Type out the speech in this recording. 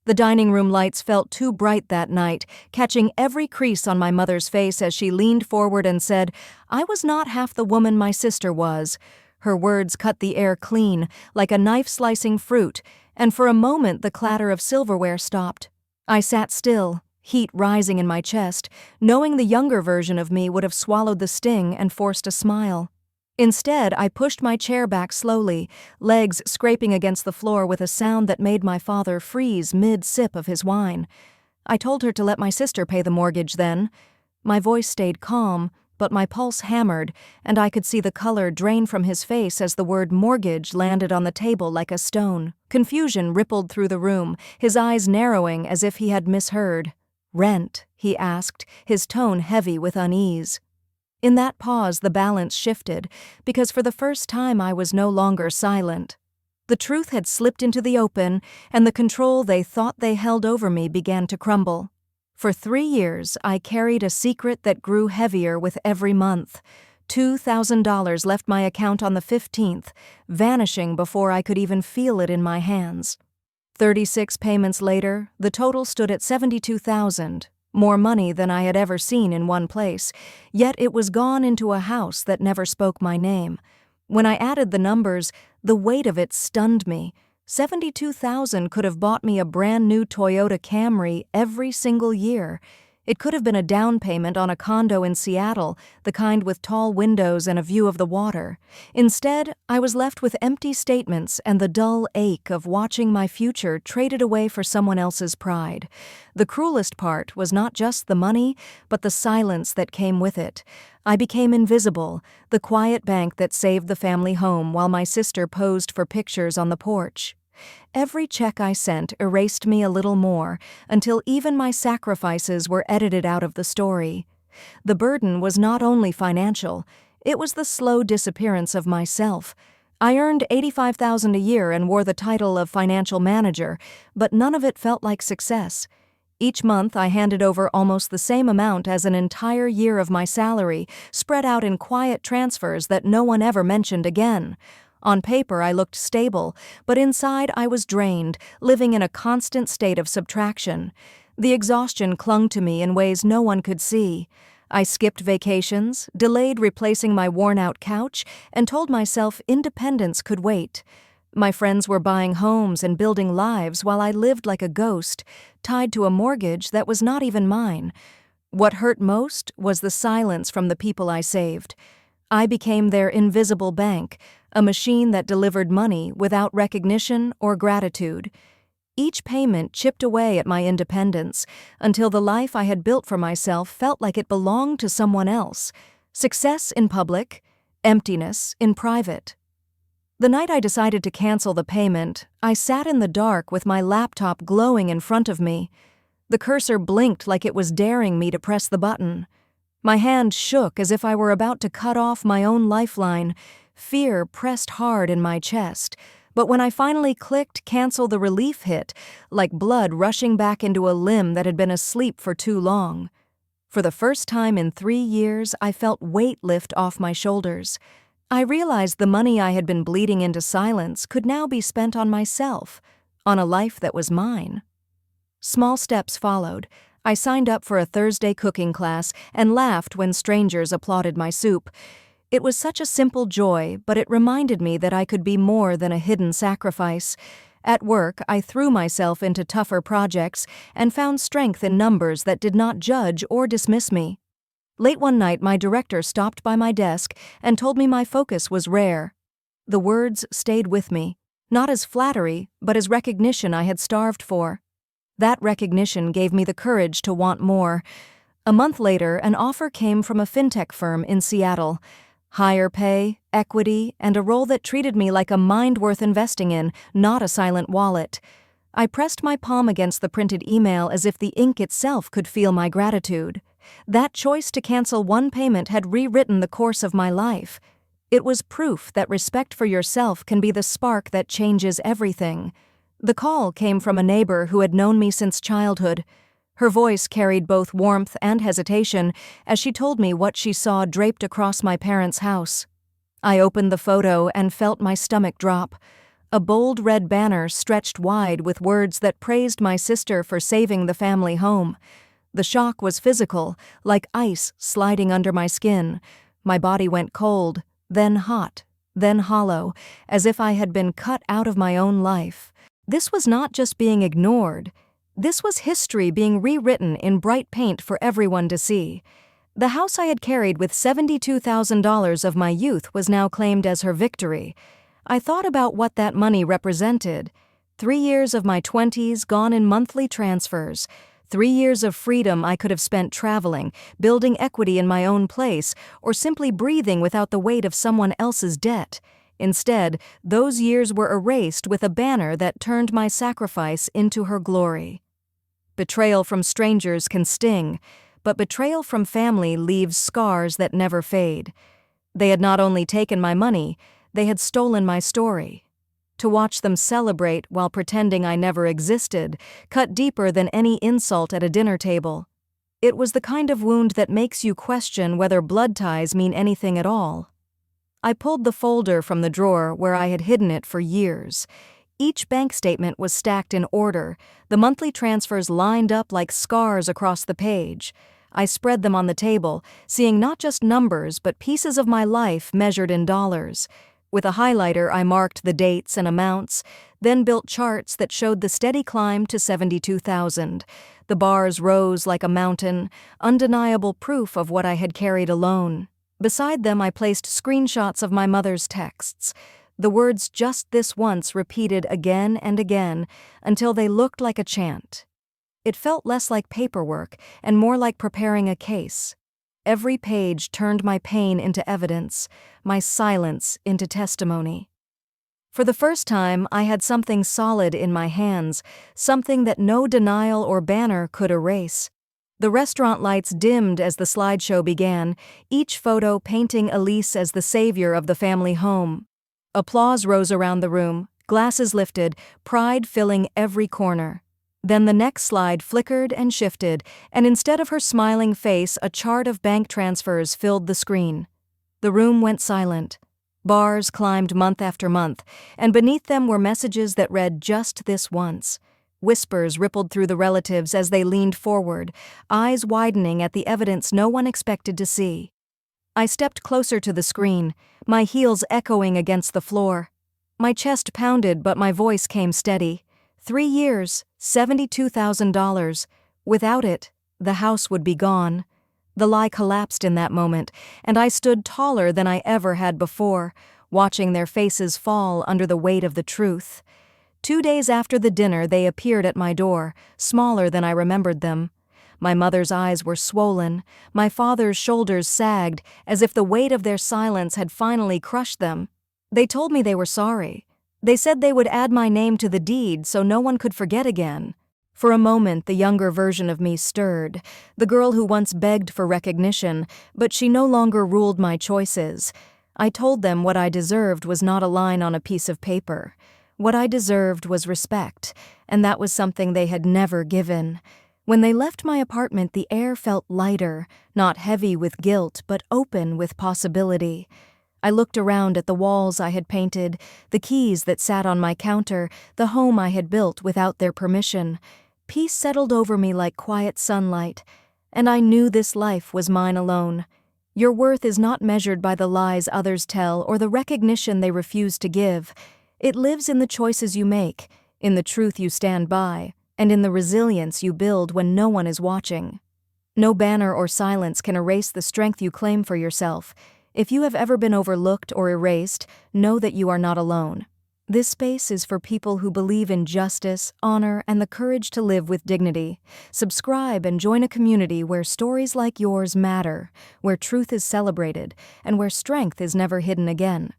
The dining room lights felt too bright that night, catching every crease on my mother's face as she leaned forward and said, "I was not half the woman my sister was." Her words cut the air clean, like a knife slicing fruit, and for a moment the clatter of silverware stopped. I sat still, heat rising in my chest, knowing the younger version of me would have swallowed the sting and forced a smile. Instead, I pushed my chair back slowly, legs scraping against the floor with a sound that made my father freeze mid-sip of his wine. I told her to let my sister pay the mortgage then. My voice stayed calm, but my pulse hammered, and I could see the color drain from his face as the word mortgage landed on the table like a stone. Confusion rippled through the room, his eyes narrowing as if he had misheard. "Rent?" he asked, his tone heavy with unease. In that pause, the balance shifted, because for the first time I was no longer silent. The truth had slipped into the open, and the control they thought they held over me began to crumble. For 3 years, I carried a secret that grew heavier with every month. $2,000 left my account on the 15th, vanishing before I could even feel it in my hands. 36 payments later, the total stood at $72,000. More money than I had ever seen in one place, yet it was gone into a house that never spoke my name. When I added the numbers, the weight of it stunned me. $72,000 could have bought me a brand new Toyota Camry every single year. It could have been a down payment on a condo in Seattle, the kind with tall windows and a view of the water. Instead, I was left with empty statements and the dull ache of watching my future traded away for someone else's pride. The cruelest part was not just the money, but the silence that came with it. I became invisible, the quiet bank that saved the family home while my sister posed for pictures on the porch. Every check I sent erased me a little more, until even my sacrifices were edited out of the story. The burden was not only financial, it was the slow disappearance of myself. I earned $85,000 a year and wore the title of financial manager, but none of it felt like success. Each month I handed over almost the same amount as an entire year of my salary, spread out in quiet transfers that no one ever mentioned again. On paper, I looked stable, but inside I was drained, living in a constant state of subtraction. The exhaustion clung to me in ways no one could see. I skipped vacations, delayed replacing my worn-out couch, and told myself independence could wait. My friends were buying homes and building lives while I lived like a ghost, tied to a mortgage that was not even mine. What hurt most was the silence from the people I saved. I became their invisible bank, a machine that delivered money without recognition or gratitude. Each payment chipped away at my independence until the life I had built for myself felt like it belonged to someone else. Success in public, emptiness in private. The night I decided to cancel the payment, I sat in the dark with my laptop glowing in front of me. The cursor blinked like it was daring me to press the button. My hand shook as if I were about to cut off my own lifeline. Fear pressed hard in my chest, but when I finally clicked cancel, the relief hit, like blood rushing back into a limb that had been asleep for too long. For the first time in 3 years, I felt weight lift off my shoulders. I realized the money I had been bleeding into silence could now be spent on myself, on a life that was mine. Small steps followed. I signed up for a Thursday cooking class and laughed when strangers applauded my soup. It was such a simple joy, but it reminded me that I could be more than a hidden sacrifice. At work, I threw myself into tougher projects and found strength in numbers that did not judge or dismiss me. Late one night, my director stopped by my desk and told me my focus was rare. The words stayed with me, not as flattery, but as recognition I had starved for. That recognition gave me the courage to want more. A month later, an offer came from a fintech firm in Seattle. Higher pay, equity, and a role that treated me like a mind worth investing in, not a silent wallet. I pressed my palm against the printed email as if the ink itself could feel my gratitude. That choice to cancel one payment had rewritten the course of my life. It was proof that respect for yourself can be the spark that changes everything. The call came from a neighbor who had known me since childhood. Her voice carried both warmth and hesitation as she told me what she saw draped across my parents' house. I opened the photo and felt my stomach drop. A bold red banner stretched wide with words that praised my sister for saving the family home. The shock was physical, like ice sliding under my skin. My body went cold, then hot, then hollow, as if I had been cut out of my own life. This was not just being ignored. This was history being rewritten in bright paint for everyone to see. The house I had carried with $72,000 of my youth was now claimed as her victory. I thought about what that money represented. 3 years of my 20s gone in monthly transfers. 3 years of freedom I could have spent traveling, building equity in my own place, or simply breathing without the weight of someone else's debt. Instead, those years were erased with a banner that turned my sacrifice into her glory. Betrayal from strangers can sting, but betrayal from family leaves scars that never fade. They had not only taken my money, they had stolen my story. To watch them celebrate while pretending I never existed cut deeper than any insult at a dinner table. It was the kind of wound that makes you question whether blood ties mean anything at all. I pulled the folder from the drawer where I had hidden it for years. Each bank statement was stacked in order, the monthly transfers lined up like scars across the page. I spread them on the table, seeing not just numbers but pieces of my life measured in dollars. With a highlighter, I marked the dates and amounts, then built charts that showed the steady climb to 72,000. The bars rose like a mountain, undeniable proof of what I had carried alone. Beside them, I placed screenshots of my mother's texts. The words "just this once" repeated again and again until they looked like a chant. It felt less like paperwork and more like preparing a case. Every page turned my pain into evidence, my silence into testimony. For the first time, I had something solid in my hands, something that no denial or banner could erase. The restaurant lights dimmed as the slideshow began, each photo painting Elise as the savior of the family home. Applause rose around the room, glasses lifted, pride filling every corner. Then the next slide flickered and shifted, and instead of her smiling face, a chart of bank transfers filled the screen. The room went silent. Bars climbed month after month, and beneath them were messages that read "just this once." Whispers rippled through the relatives as they leaned forward, eyes widening at the evidence no one expected to see. I stepped closer to the screen, my heels echoing against the floor. My chest pounded, but my voice came steady. 3 years, $72,000. Without it, the house would be gone. The lie collapsed in that moment, and I stood taller than I ever had before, watching their faces fall under the weight of the truth. 2 days after the dinner, they appeared at my door, smaller than I remembered them. My mother's eyes were swollen, my father's shoulders sagged, as if the weight of their silence had finally crushed them. They told me they were sorry. They said they would add my name to the deed so no one could forget again. For a moment, the younger version of me stirred, the girl who once begged for recognition, but she no longer ruled my choices. I told them what I deserved was not a line on a piece of paper. What I deserved was respect, and that was something they had never given. When they left my apartment, the air felt lighter, not heavy with guilt, but open with possibility. I looked around at the walls I had painted, the keys that sat on my counter, the home I had built without their permission. Peace settled over me like quiet sunlight, and I knew this life was mine alone. Your worth is not measured by the lies others tell or the recognition they refuse to give. It lives in the choices you make, in the truth you stand by, and in the resilience you build when no one is watching. No banner or silence can erase the strength you claim for yourself. If you have ever been overlooked or erased, know that you are not alone. This space is for people who believe in justice, honor, and the courage to live with dignity. Subscribe and join a community where stories like yours matter, where truth is celebrated, and where strength is never hidden again.